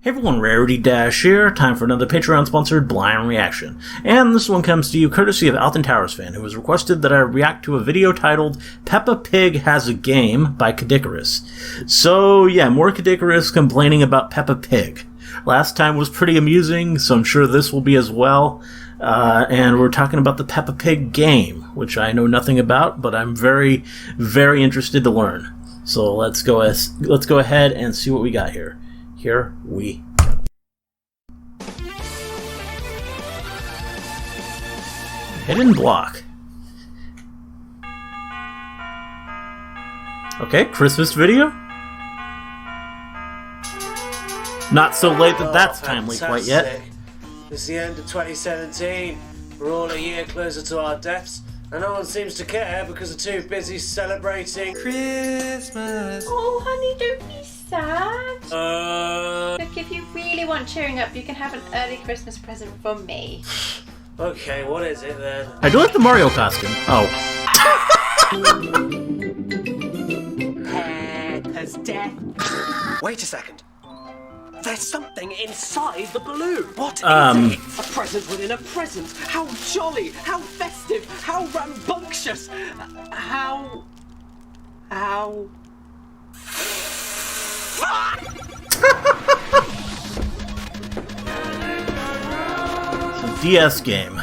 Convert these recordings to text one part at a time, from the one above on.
Hey everyone, Rarity Dash here. Time for another Patreon-sponsored blind reaction. And this one comes to you courtesy of Caddicarus fan, who has requested that I react to a video titled Peppa Pig Has a Game by Caddicarus. So yeah, more Caddicarus complaining about Peppa Pig. Last time was pretty amusing, so I'm sure this will be as well. And we're talking about the Peppa Pig game, which I know nothing about, but I'm very, very interested to learn. So let's go ahead and see what we got here. Here we go. Hidden block. Okay, Christmas video? Not so late that that's timely quite yet. It's the end of 2017. We're all a year closer to our deaths, and no one seems to care because they're too busy celebrating Christmas. Oh, honey, don't be sad. Look, if you really want cheering up, you can have an early Christmas present from me. Okay, what is it then? I do like the Mario costume. Oh. Peppa's death. Wait a second. There's something inside the balloon. What is it? A present within a present. How jolly, how festive, how rambunctious. How... It's a DS game.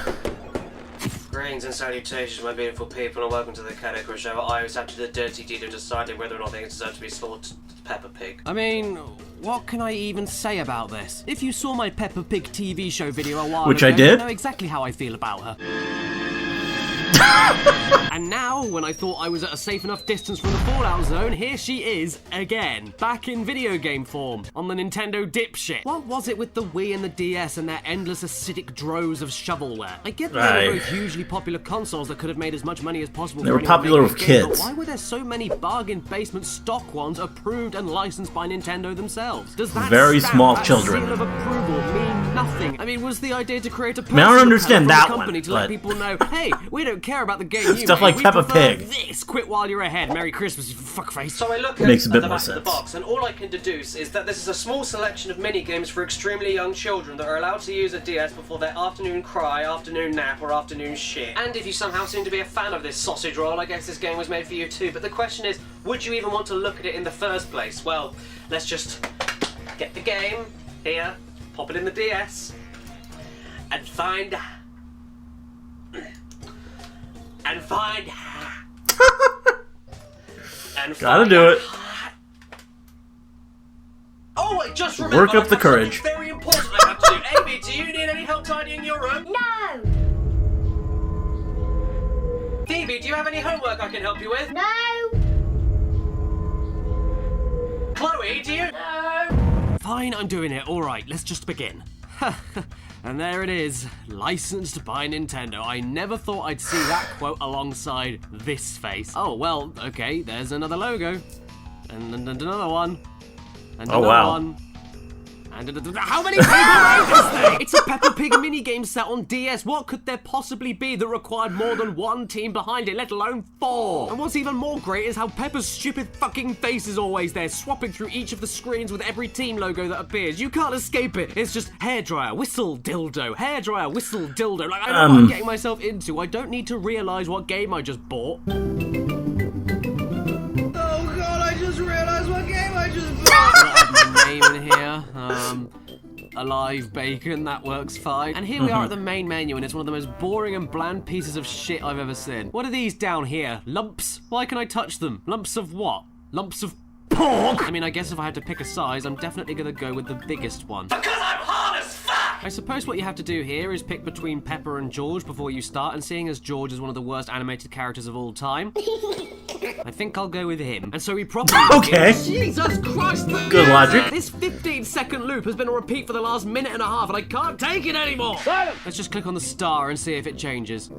Greetings and salutations, my beautiful people, and welcome to the Caddicarus show. I was up to the dirty deed of deciding whether or not they deserve to be slaughtered to Peppa Pig. I mean, what can I even say about this? If you saw my Peppa Pig TV show video a while Which ago, I did. you know exactly how I feel about her. And now, when I thought I was at a safe enough distance from the fallout zone, here she is, again, back in video game form, on the Nintendo dipshit. What was it with the Wii and the DS and their endless acidic droves of shovelware? I get that they were both hugely popular consoles that could have made as much money as possible. They were popular with kids. But why were there so many bargain basement stock ones approved and licensed by Nintendo themselves? Does that Very small that children. seal of approval mean nothing? I mean, was the idea to create a I don't understand that company one, to let but... people know, hey, we don't care about the game you Stuff made, like we Peppa prefer Pig. This. Quit while you're ahead. Merry Christmas, you fuckface. So I look Makes a at bit the more back of the sense. box, and all I can deduce is that this is a small selection of mini-games for extremely young children that are allowed to use a DS before their afternoon cry, afternoon nap, or afternoon shit. And if you somehow seem to be a fan of this sausage roll, I guess this game was made for you too. But the question is, would you even want to look at it in the first place? Well, let's just get the game here, pop it in the DS, and find... Gotta do it. Oh, I just remembered. Work up the I have courage. something very important I have to do. Amy, do you need any help tidying your room? No! Phoebe, do you have any homework I can help you with? No! Chloe, do you? No! Fine, I'm doing it. All right, let's just begin. And there it is, licensed by Nintendo. I never thought I'd see that quote alongside this face. Oh, well, okay, there's another logo. And another one. And Oh, another wow. one. And how many people made this thing? It's a Peppa Pig minigame set on DS. What could there possibly be that required more than one team behind it, let alone 4? And what's even more great is how Peppa's stupid fucking face is always there, swapping through each of the screens with every team logo that appears. You can't escape it. It's just hairdryer, whistle, dildo, hairdryer, whistle, dildo. Like, I know what I'm getting myself into. I don't need to realise what game I just bought. Oh god, I just realised what game I just bought. I have my name in here. Alive bacon, that works fine. And here we are at the main menu, and it's one of the most boring and bland pieces of shit I've ever seen. What are these down here? Lumps? Why can I touch them? Lumps of what? Lumps of pork? I mean, I guess if I had to pick a size, I'm definitely gonna go with the biggest one. Because I'm hard as fuck! I suppose what you have to do here is pick between Peppa and George before you start, and seeing as George is one of the worst animated characters of all time, I think I'll go with him. And so we probably... Okay. Jesus Christ! Good logic. This 15-second loop has been a repeat for the last minute and a half, and I can't take it anymore! Let's just click on the star and see if it changes.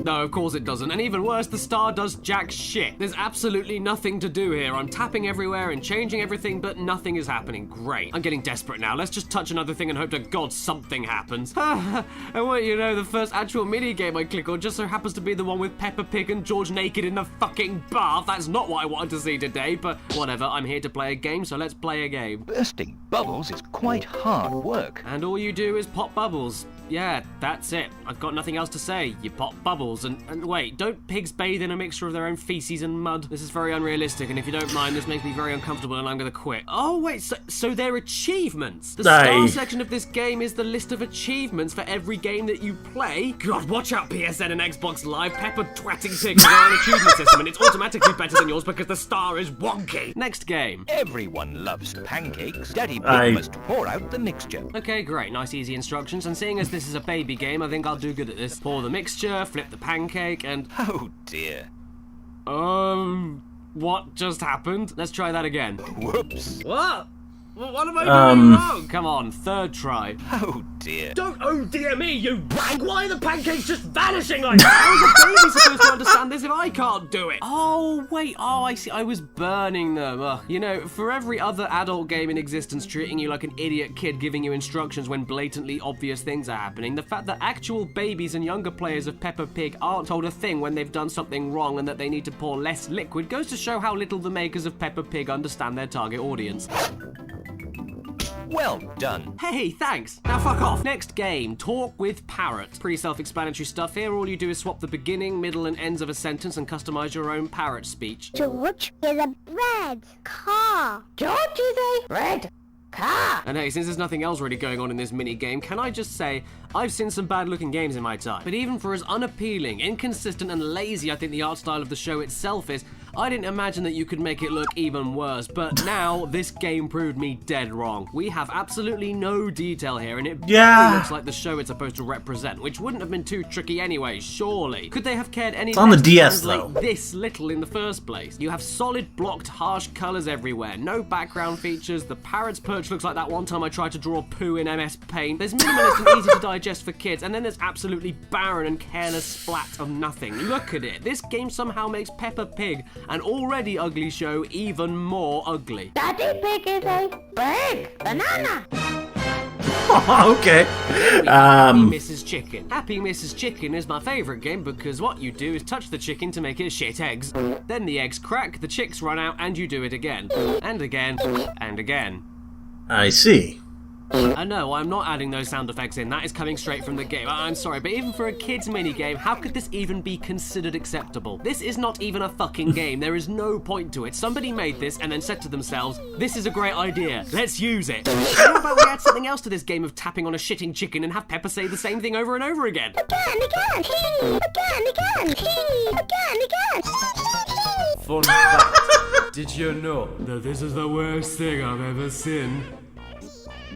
No, of course it doesn't. And even worse, the star does jack shit. There's absolutely nothing to do here. I'm tapping everywhere and changing everything, but nothing is happening. Great. I'm getting desperate now. Let's just touch another thing and hope to God something happens. And what you know, the first actual mini-game I click on just so happens to be the one with Peppa Pig and George naked in the fucking bath. That's not what I wanted to see today, but whatever. I'm here to play a game, so let's play a game. Bursting bubbles is quite hard work. And all you do is pop bubbles. Yeah, that's it. I've got nothing else to say. You pop bubbles and wait, don't pigs bathe in a mixture of their own feces and mud? This is very unrealistic, and if you don't mind, this makes me very uncomfortable and I'm gonna quit. Oh wait, so they're achievements? The star section of this game is the list of achievements for every game that you play? God, watch out PSN and Xbox Live. Peppa twatting pigs are an achievement system and it's automatically better than yours because the star is wonky. Next game. Everyone loves pancakes. Daddy Pig must pour out the mixture. Okay, great. Nice easy instructions, and seeing as this is a baby game, I think I'll do good at this. Pour the mixture, flip the pancake, and... Oh dear. What just happened? Let's try that again. Whoops. What? What am I doing wrong? Come on, third try. Oh dear. Don't oh dear me, you wank! Why are the pancakes just vanishing like that? How is a baby supposed to understand this if I can't do it? Oh, wait, I see, I was burning them. Ugh. You know, for every other adult game in existence treating you like an idiot kid giving you instructions when blatantly obvious things are happening, the fact that actual babies and younger players of Peppa Pig aren't told a thing when they've done something wrong and that they need to pour less liquid goes to show how little the makers of Peppa Pig understand their target audience. Well done. Hey, thanks. Now fuck off. Next game, Talk with Parrot. Pretty self-explanatory stuff here. All you do is swap the beginning, middle, and ends of a sentence and customize your own parrot speech. George is a red car. George is a red car. And hey, since there's nothing else really going on in this mini-game, can I just say, I've seen some bad-looking games in my time. But even for as unappealing, inconsistent, and lazy I think the art style of the show itself is, I didn't imagine that you could make it look even worse, but now this game proved me dead wrong. We have absolutely no detail here, and it barely looks like the show it's supposed to represent, which wouldn't have been too tricky anyway, surely. Could they have cared any on the less to DS translate though. this little in the first place? You have solid, blocked, harsh colours everywhere, no background features, the parrot's perch looks like that one time I tried to draw poo in MS Paint, there's minimalist and easy to digest for kids, and then there's absolutely barren and careless splat of nothing. Look at it, this game somehow makes Peppa Pig, an already ugly show, even more ugly. Daddy Pig is a big banana. Okay. Happy Mrs. Chicken. Happy Mrs. Chicken is my favourite game because what you do is touch the chicken to make it shit eggs. Then the eggs crack, the chicks run out, and you do it again. And again. And again. I see. No, I'm not adding those sound effects in. That is coming straight from the game. I'm sorry, but even for a kid's minigame, how could this even be considered acceptable? This is not even a fucking game. There is no point to it. Somebody made this and then said to themselves, this is a great idea. Let's use it. How about we add something else to this game of tapping on a shitting chicken and have Peppa say the same thing over and over again? Again, again. Fun fact, did you know that this is the worst thing I've ever seen?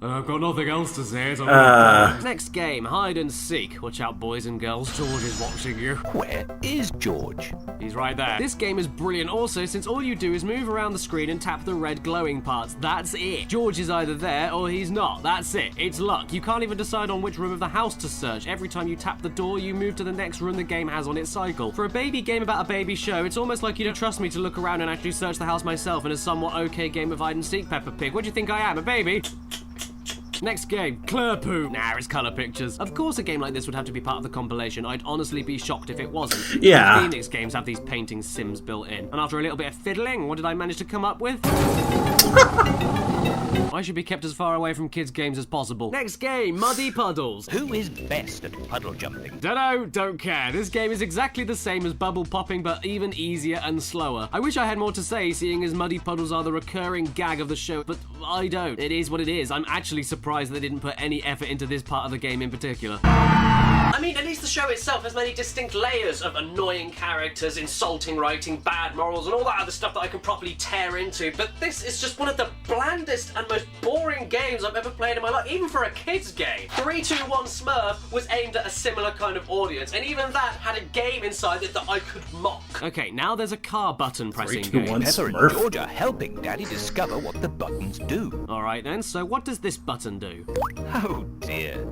I've got nothing else to say, so Next game, hide and seek. Watch out, boys and girls. George is watching you. Where is George? He's right there. This game is brilliant also since all you do is move around the screen and tap the red glowing parts. That's it. George is either there or he's not. That's it. It's luck. You can't even decide on which room of the house to search. Every time you tap the door, you move to the next room the game has on its cycle. For a baby game about a baby show, it's almost like you don't trust me to look around and actually search the house myself in a somewhat okay game of hide and seek, Peppa Pig. What do you think I am, a baby? Next game, Clerpoo. Nah, it's colour pictures. Of course a game like this would have to be part of the compilation. I'd honestly be shocked if it wasn't. Yeah. Phoenix games have these painting sims built in. And after a little bit of fiddling, what did I manage to come up with? I should be kept as far away from kids' games as possible. Next game, Muddy Puddles. Who is best at puddle jumping? Dunno, don't care. This game is exactly the same as bubble popping, but even easier and slower. I wish I had more to say, seeing as Muddy Puddles are the recurring gag of the show, but I don't. It is what it is. I'm actually surprised they didn't put any effort into this part of the game in particular. I mean, at least the show itself has many distinct layers of annoying characters, insulting writing, bad morals, and all that other stuff that I can properly tear into, but this is just one of the blandest and most boring games I've ever played in my life, even for a kid's game. 321 Smurf was aimed at a similar kind of audience, and even that had a game inside it that I could mock. Okay, now there's a car button pressing 3, 2, game. 1. Peppa and Smurf. George are helping Daddy discover what the buttons do. Alright then, so what does this button do? Oh dear.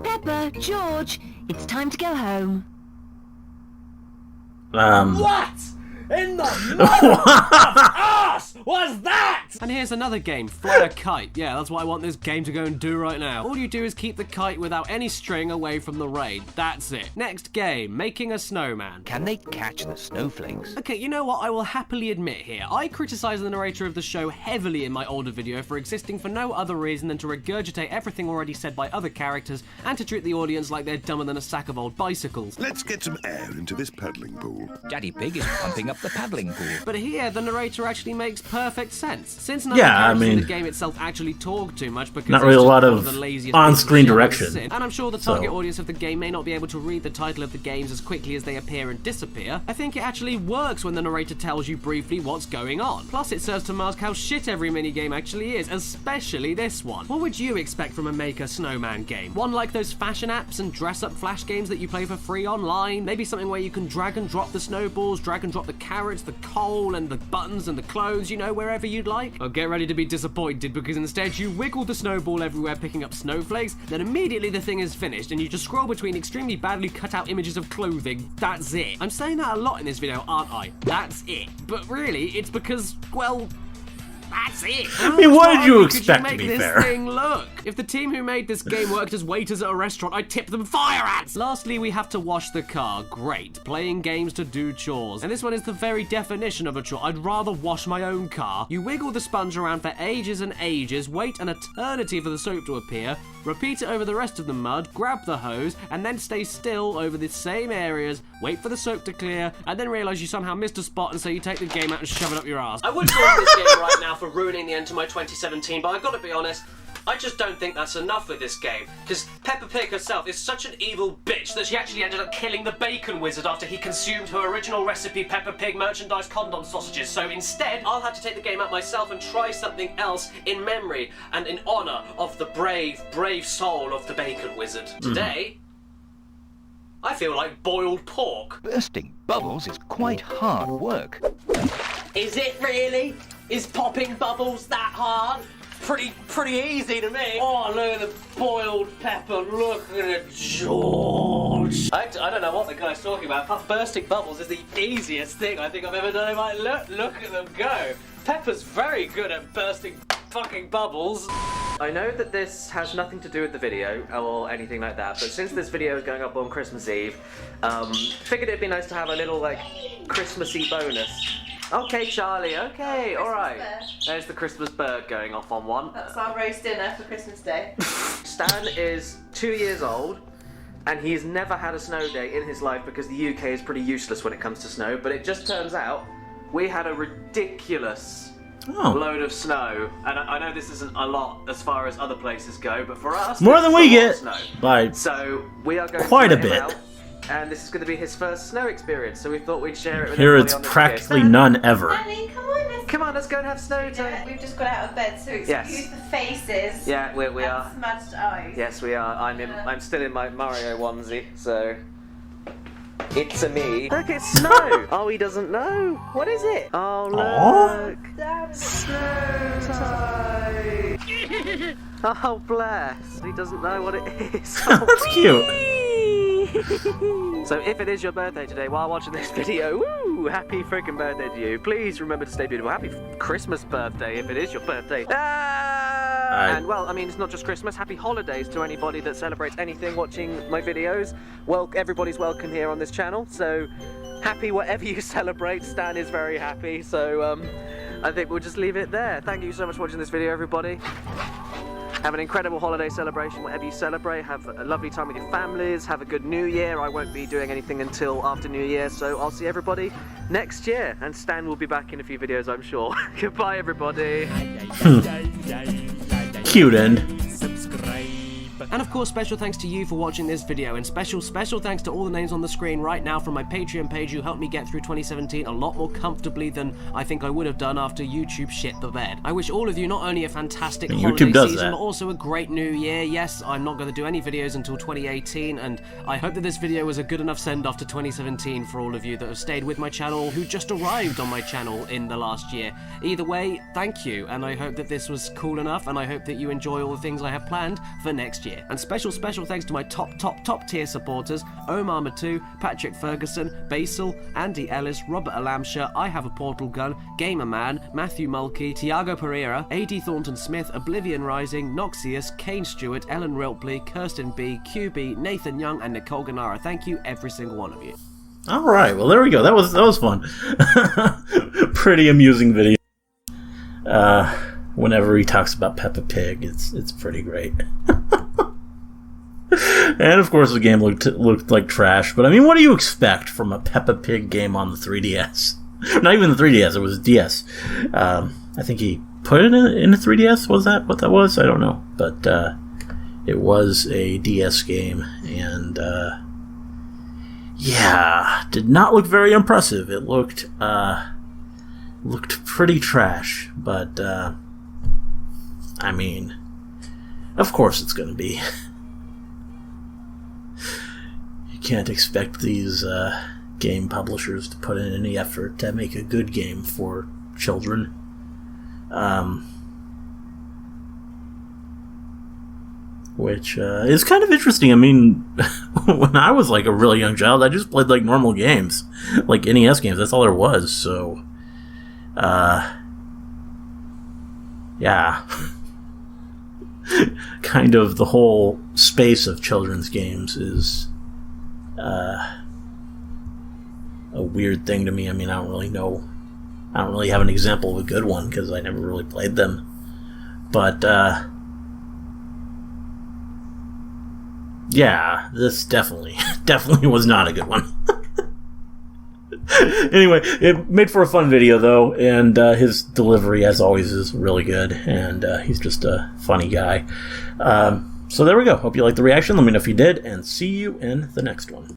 Peppa, George, it's time to go home. What in the mother of ass was that? And here's another game, Fly a Kite. Yeah, that's what I want this game to go and do right now. All you do is keep the kite without any string away from the rain. That's it. Next game, making a snowman. Can they catch the snowflakes? Okay, you know what? I will happily admit here. I criticised the narrator of the show heavily in my older video for existing for no other reason than to regurgitate everything already said by other characters and to treat the audience like they're dumber than a sack of old bicycles. Let's get some air into this paddling pool. Daddy Pig is pumping up the paddling pool. But here, the narrator actually makes perfect sense. Since none Yeah, of the characters I mean, in the game itself actually talk too much because not it's really a just lot one of the laziest on-screen people direction. I've ever seen. And I'm sure the target So- audience of the game may not be able to read the title of the games as quickly as they appear and disappear. I think it actually works when the narrator tells you briefly what's going on. Plus, it serves to mask how shit every minigame actually is, especially this one. What would you expect from a Make a Snowman game? One like those fashion apps and dress-up flash games that you play for free online? Maybe something where you can drag and drop the snowballs, drag and drop the carrots, the coal, and the buttons and the clothes, you know, wherever you'd like? Oh, get ready to be disappointed, because instead you wiggle the snowball everywhere picking up snowflakes, then immediately the thing is finished and you just scroll between extremely badly cut out images of clothing. That's it. I'm saying that a lot in this video, aren't I? That's it. But really, it's because, well, that's it. I mean, what did you How expect, could to you be make this fair? thing look? If the team who made this game worked as waiters at a restaurant, I'd tip them fire ants! Lastly, we have to wash the car. Great. Playing games to do chores. And this one is the very definition of a chore. I'd rather wash my own car. You wiggle the sponge around for ages and ages, wait an eternity for the soap to appear, repeat it over the rest of the mud, grab the hose, and then stay still over the same areas, wait for the soap to clear, and then realise you somehow missed a spot, and so you take the game out and shove it up your ass. I would call this game right now for ruining the end to my 2017, but I've got to be honest, I just don't think that's enough with this game, because Peppa Pig herself is such an evil bitch that she actually ended up killing the bacon wizard after he consumed her original recipe Peppa Pig merchandise condom sausages, so instead I'll have to take the game out myself and try something else in memory and in honour of the brave, brave soul of the bacon wizard. Today, I feel like boiled pork. Bursting bubbles is quite hard work. Is it really? Is popping bubbles that hard? Pretty easy to me. Oh, look at the boiled pepper. Look at it, George. I don't know what the guy's talking about. Bursting bubbles is the easiest thing I think I've ever done in my life. Look at them go. Peppa's very good at bursting fucking bubbles. I know that this has nothing to do with the video or anything like that, but since this video is going up on Christmas Eve, figured it'd be nice to have a little, like, Christmassy bonus. Okay, Charlie, okay, alright. There's the Christmas bird going off on one. That's our roast dinner for Christmas Day. Stan is 2 years old, and he's never had a snow day in his life because the UK is pretty useless when it comes to snow, but it just turns out we had a ridiculous load of snow, and I know this isn't a lot as far as other places go, but for us, More than it's we a lot get. of snow. By So we are going quite to a let him bit. out, and this is going to be his first snow experience, so we thought we'd share it with here everybody it's on this practically video. none ever. Annie, come on, let's Come on, let's go and have snow time. We've just got out of bed, so excuse Yes. the faces. Yeah, we and are. smudged eyes. Yes, we are. I'm still in my Mario onesie, so it's a me. Look, it's snow. Oh, he doesn't know. What is it? Oh, look. Snow time. Oh, bless. He doesn't know what it is. That's cute. So if it is your birthday today while watching this video, woo, happy freaking birthday to you. Please remember to stay beautiful. Happy Christmas birthday if it is your birthday. And well, I mean, it's not just Christmas. Happy holidays to anybody that celebrates anything watching my videos. Well, everybody's welcome here on this channel. So happy whatever you celebrate. Stan is very happy. So I think we'll just leave it there. Thank you so much for watching this video, everybody. Have an incredible holiday celebration, whatever you celebrate. Have a lovely time with your families. Have a good New Year. I won't be doing anything until after New Year, so I'll see everybody next year. And Stan will be back in a few videos, I'm sure. Goodbye, everybody. Cute end. And of course, special thanks to you for watching this video, and special thanks to all the names on the screen right now from my Patreon page who helped me get through 2017 a lot more comfortably than I think I would have done after YouTube shit the bed. I wish all of you not only a fantastic holiday season, but also a great new year. Yes, I'm not going to do any videos until 2018, and I hope that this video was a good enough send-off to 2017 for all of you that have stayed with my channel, who just arrived on my channel in the last year. Either way, thank you, and I hope that this was cool enough, and I hope that you enjoy all the things I have planned for next year. year. And special thanks to my top tier supporters, Omar Matu, Patrick Ferguson, Basil, Andy Ellis, Robert Alamshire, I Have a Portal Gun, Gamer Man, Matthew Mulkey, Tiago Pereira, A.D. Thornton Smith, Oblivion Rising, Noxious, Kane Stewart, Ellen Rilpley, Kirsten B, QB, Nathan Young, and Nicole Ganara. Thank you, every single one of you. All right, well, there we go. That was fun. Pretty amusing video. Whenever he talks about Peppa Pig, it's pretty great. And of course, the game looked like trash. But I mean, what do you expect from a Peppa Pig game on the 3DS? Not even the 3DS; it was DS. I think he put it in a 3DS. Was that what that was? I don't know, but it was a DS game, and yeah, did not look very impressive. It looked pretty trash, but I mean, of course it's going to be. You can't expect these game publishers to put in any effort to make a good game for children. Which is kind of interesting. I mean, when I was like a really young child, I just played like normal games, like NES games. That's all there was. So, yeah, kind of the whole space of children's games is a weird thing to me. I mean, I don't really know. I don't really have an example of a good one because I never really played them. But yeah, this definitely was not a good one. Anyway, it made for a fun video, though, and his delivery, as always, is really good, and he's just a funny guy. So there we go. Hope you liked the reaction. Let me know if you did, and see you in the next one.